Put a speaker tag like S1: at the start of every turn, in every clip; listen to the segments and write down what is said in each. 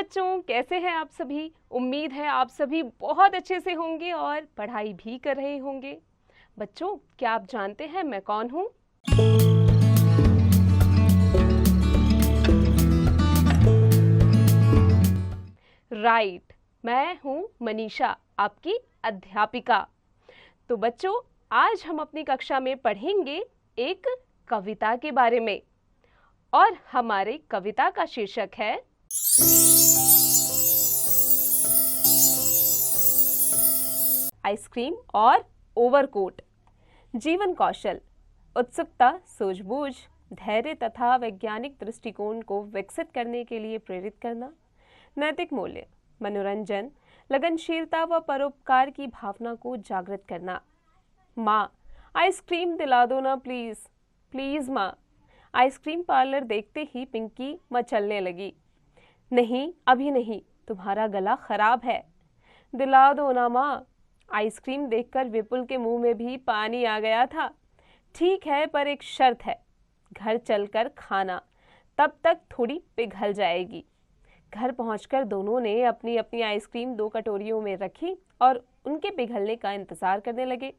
S1: बच्चों, कैसे हैं आप सभी। उम्मीद है आप सभी बहुत अच्छे से होंगे और पढ़ाई भी कर रहे होंगे। बच्चों, क्या आप जानते हैं मैं कौन हूँ? राइट, मैं हूँ मनीषा, आपकी अध्यापिका। तो बच्चों, आज हम अपनी कक्षा में पढ़ेंगे एक कविता के बारे में और हमारे कविता का शीर्षक है आइसक्रीम और ओवरकोट। जीवन कौशल, उत्सुकता, सूझबूझ, धैर्य तथा वैज्ञानिक दृष्टिकोण को विकसित करने के लिए प्रेरित करना, नैतिक मूल्य, मनोरंजन, लगनशीलता व परोपकार की भावना को जागृत करना। माँ, आइसक्रीम दिला दो ना प्लीज। प्लीज माँ। आइसक्रीम पार्लर देखते ही पिंकी मचलने लगी। नहीं, अभी नहीं, तुम्हारा गला खराब है। दिला दो ना माँ। आइसक्रीम देखकर विपुल के मुंह में भी पानी आ गया था। ठीक है, पर एक शर्त है, घर चलकर खाना, तब तक थोड़ी पिघल जाएगी। घर पहुंचकर दोनों ने अपनी अपनी आइसक्रीम 2 कटोरियों में रखी और उनके पिघलने का इंतजार करने लगे।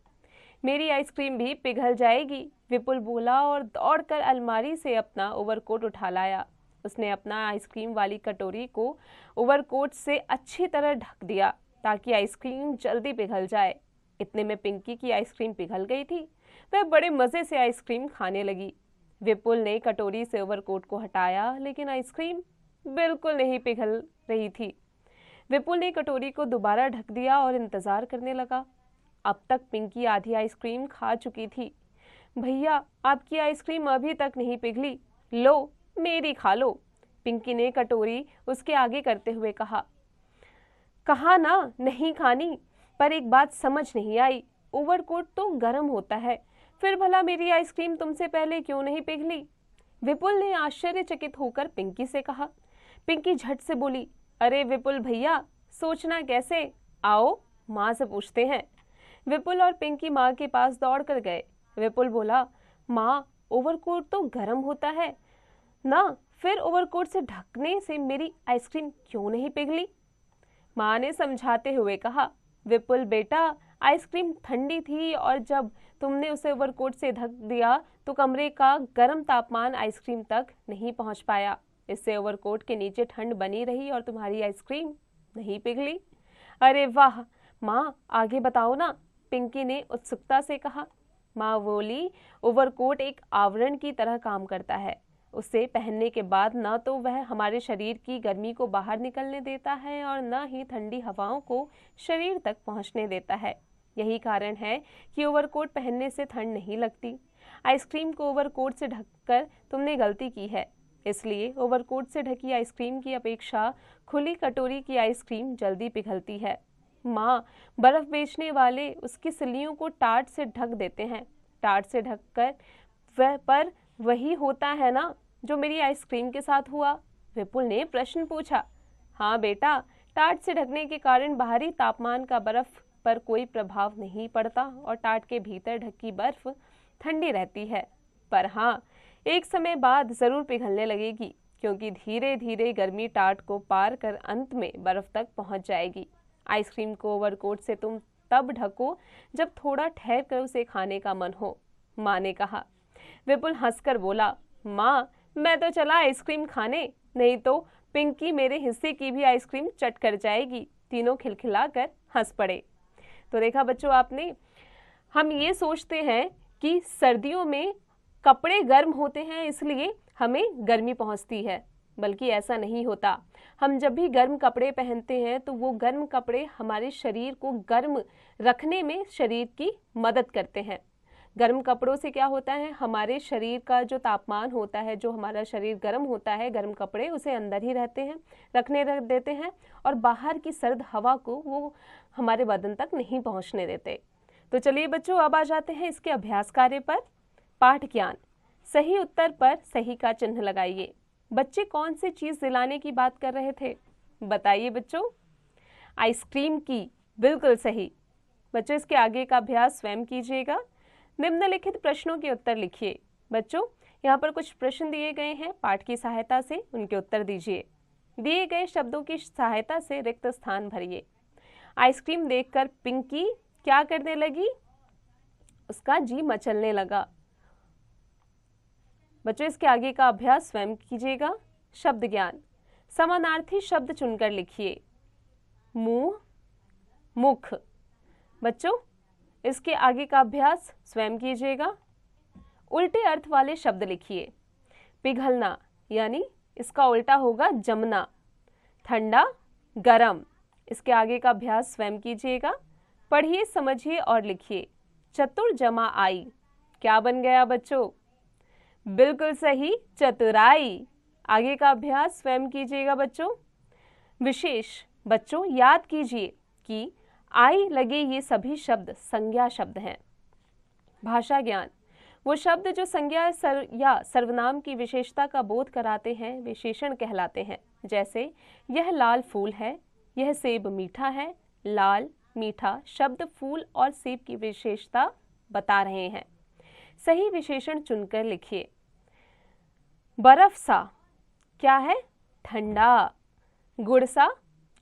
S1: मेरी आइसक्रीम भी पिघल जाएगी, विपुल बोला और दौड़कर अलमारी से अपना ओवरकोट उठा लाया। उसने अपना आइसक्रीम वाली कटोरी को ओवरकोट से अच्छी तरह ढक दिया ताकि आइसक्रीम जल्दी पिघल जाए। इतने में पिंकी की आइसक्रीम पिघल गई थी। वह बड़े मजे से आइसक्रीम खाने लगी। विपुल ने कटोरी से ओवरकोट को हटाया, लेकिन आइसक्रीम बिल्कुल नहीं पिघल रही थी। विपुल ने कटोरी को दोबारा ढक दिया और इंतजार करने लगा। अब तक पिंकी आधी आइसक्रीम खा चुकी थी। भैया, आपकी आइसक्रीम अभी तक नहीं पिघली, लो मेरी खा लो, पिंकी ने कटोरी उसके आगे करते हुए कहा। कहा ना नहीं खानी, पर एक बात समझ नहीं आई, ओवरकोट तो गर्म होता है, फिर भला मेरी आइसक्रीम तुमसे पहले क्यों नहीं पिघली? विपुल ने आश्चर्यचकित होकर पिंकी से कहा। पिंकी झट से बोली, अरे विपुल भैया, सोचना कैसे, आओ माँ से पूछते हैं। विपुल और पिंकी माँ के पास दौड़ कर गए। विपुल बोला, माँ, ओवरकोट तो गर्म होता है ना, फिर ओवरकोट से ढकने से मेरी आइसक्रीम क्यों नहीं पिघली? माँ ने समझाते हुए कहा, विपुल बेटा, आइसक्रीम ठंडी थी और जब तुमने उसे ओवरकोट से ढक दिया तो कमरे का गर्म तापमान आइसक्रीम तक नहीं पहुंच पाया। इससे ओवरकोट के नीचे ठंड बनी रही और तुम्हारी आइसक्रीम नहीं पिघली। अरे वाह माँ, आगे बताओ ना, पिंकी ने उत्सुकता से कहा। माँ बोली, ओवरकोट एक आवरण की तरह काम करता है। उसे पहनने के बाद न तो वह हमारे शरीर की गर्मी को बाहर निकलने देता है और न ही ठंडी हवाओं को शरीर तक पहुंचने देता है। यही कारण है कि ओवरकोट पहनने से ठंड नहीं लगती। आइसक्रीम को ओवरकोट से ढककर तुमने गलती की है, इसलिए ओवरकोट से ढकी आइसक्रीम की अपेक्षा खुली कटोरी की आइसक्रीम जल्दी पिघलती है। माँ, बर्फ बेचने वाले उसकी सिल्लियों को टाट से ढक देते हैं। टाट से ढककर वह पर वही होता है ना जो मेरी आइसक्रीम के साथ हुआ? विपुल ने प्रश्न पूछा। हाँ बेटा, टाट से ढकने के कारण बाहरी तापमान का बर्फ पर कोई प्रभाव नहीं पड़ता और टाट के भीतर ढकी बर्फ ठंडी रहती है। पर हाँ, एक समय बाद जरूर पिघलने लगेगी, क्योंकि धीरे धीरे गर्मी टाट को पार कर अंत में बर्फ तक पहुंच जाएगी। आइसक्रीम को ओवरकोट से तुम तब ढको जब थोड़ा ठहर कर उसे खाने का मन हो, माँ ने कहा। विपुल हंसकर बोला, माँ, मैं तो चला आइसक्रीम खाने, नहीं तो पिंकी मेरे हिस्से की भी आइसक्रीम चट कर जाएगी। तीनों खिलखिलाकर हंस पड़े। तो देखा बच्चों आपने, हम ये सोचते हैं कि सर्दियों में कपड़े गर्म होते हैं इसलिए हमें गर्मी पहुंचती है, बल्कि ऐसा नहीं होता। हम जब भी गर्म कपड़े पहनते हैं तो वो गर्म कपड़े हमारे शरीर को गर्म रखने में शरीर की मदद करते हैं। गर्म कपड़ों से क्या होता है, हमारे शरीर का जो तापमान होता है, जो हमारा शरीर गर्म होता है, गर्म कपड़े उसे अंदर ही रहते हैं, रख देते हैं और बाहर की सर्द हवा को वो हमारे बदन तक नहीं पहुंचने देते। तो चलिए बच्चों, अब आ जाते हैं इसके अभ्यास कार्य पर। पाठ ज्ञान, सही उत्तर पर सही का चिन्ह लगाइए। बच्चे कौन सी चीज दिलाने की बात कर रहे थे, बताइए बच्चों? आइसक्रीम की, बिल्कुल सही। बच्चों, इसके आगे का अभ्यास स्वयं कीजिएगा। निम्नलिखित प्रश्नों के उत्तर लिखिए। बच्चों, यहाँ पर कुछ प्रश्न दिए गए हैं, पाठ की सहायता से उनके उत्तर दीजिए। दिए गए शब्दों की सहायता से रिक्त स्थान भरिए। आइसक्रीम देखकर पिंकी क्या करने लगी? उसका जी मचलने लगा। बच्चों, इसके आगे का अभ्यास स्वयं कीजिएगा। शब्द ज्ञान, समानार्थी शब्द चुनकर लिखिए। मुंह, मुख। बच्चों, इसके आगे का अभ्यास स्वयं कीजिएगा। उल्टे अर्थ वाले शब्द लिखिए। पिघलना यानी इसका उल्टा होगा जमना। ठंडा, गरम। इसके आगे का अभ्यास स्वयं कीजिएगा। पढ़िए, समझिए और लिखिए। चतुर जमा आई क्या बन गया बच्चों? बिल्कुल सही, चतुराई। आगे का अभ्यास स्वयं कीजिएगा बच्चों। विशेष, बच्चों याद कीजिए कि आई लगे ये सभी शब्द संज्ञा शब्द हैं। भाषा ज्ञान, वो शब्द जो संज्ञा या सर्वनाम की विशेषता का बोध कराते हैं विशेषण कहलाते हैं। जैसे यह लाल फूल है, यह सेब मीठा है। लाल, मीठा शब्द फूल और सेब की विशेषता बता रहे हैं। सही विशेषण चुनकर लिखिए। बर्फ सा क्या है? ठंडा। गुड़ सा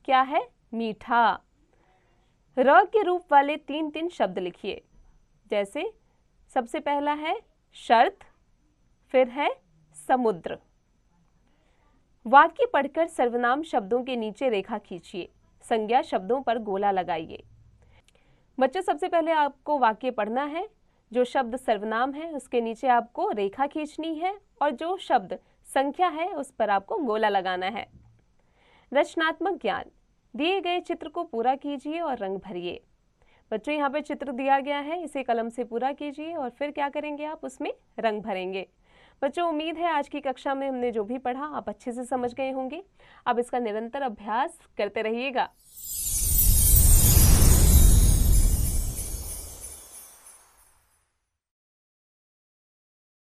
S1: क्या है? मीठा। र के रूप वाले 3 शब्द लिखिए। जैसे सबसे पहला है शर्त, फिर है समुद्र। वाक्य पढ़कर सर्वनाम शब्दों के नीचे रेखा खींचिए। संज्ञा शब्दों पर गोला लगाइए। बच्चों, सबसे पहले आपको वाक्य पढ़ना है। जो शब्द सर्वनाम है उसके नीचे आपको रेखा खींचनी है और जो शब्द संख्या है उस पर आपको गोला लगाना है। रचनात्मक ज्ञान, दिए गए चित्र को पूरा कीजिए और रंग भरिए। बच्चों, यहाँ पे चित्र दिया गया है, इसे कलम से पूरा कीजिए और फिर क्या करेंगे आप? उसमें रंग भरेंगे। बच्चों, उम्मीद है आज की कक्षा में हमने जो भी पढ़ा आप अच्छे से समझ गए होंगे। अब इसका निरंतर अभ्यास करते रहिएगा।